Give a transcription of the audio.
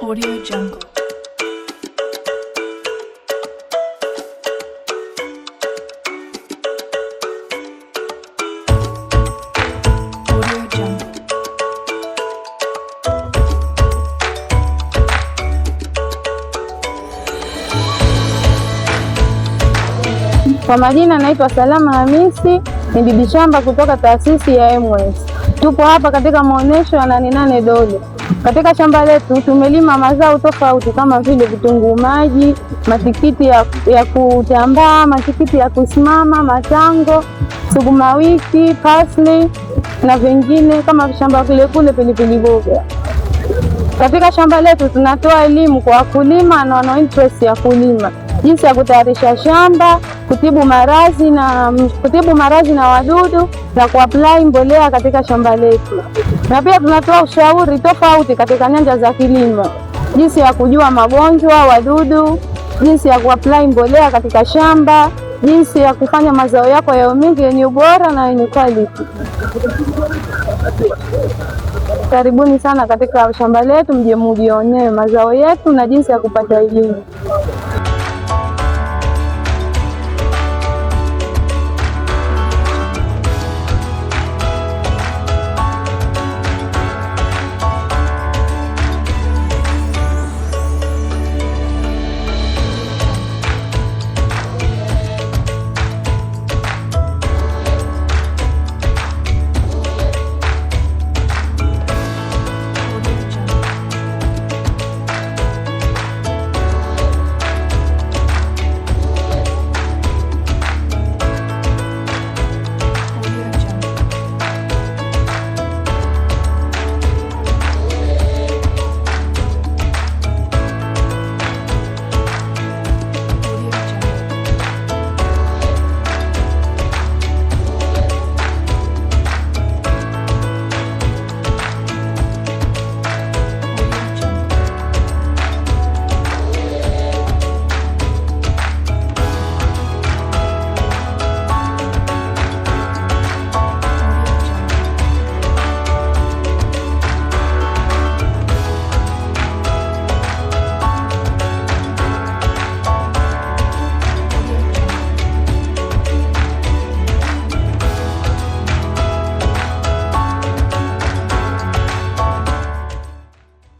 Audio Jungle. Audio Jungle. Kwa majina naitwa Salama Hamisi, ni bibi shamba kutoka taasisi ya MWS. Tupo hapa katika maonesho ya Nane Nane Dole. Katika shamba letu tumelima mazao tofauti kama vile vitunguu maji, matikiti ya kutambaa, matikiti ya kusimama, matango, sukuma wiki, parsley na vingine kama shamba kule pilipili boga. Katika shamba letu tunatoa elimu kwa wakulima na wana interest ya kulima, jinsi ya kutayarisha shamba, kutibu maradhi na wadudu na kuapply mbolea katika shamba letu. Na pia tunatoa ushauri tofauti katika nyanja za kilimo, jinsi ya kujua magonjwa, wadudu, jinsi ya kuapply mbolea katika shamba, jinsi ya kufanya mazao yako yawe mengi yenye ubora na yenye quality. Karibuni sana katika shamba letu, mje mjionee mazao yetu na jinsi ya kupata elimu.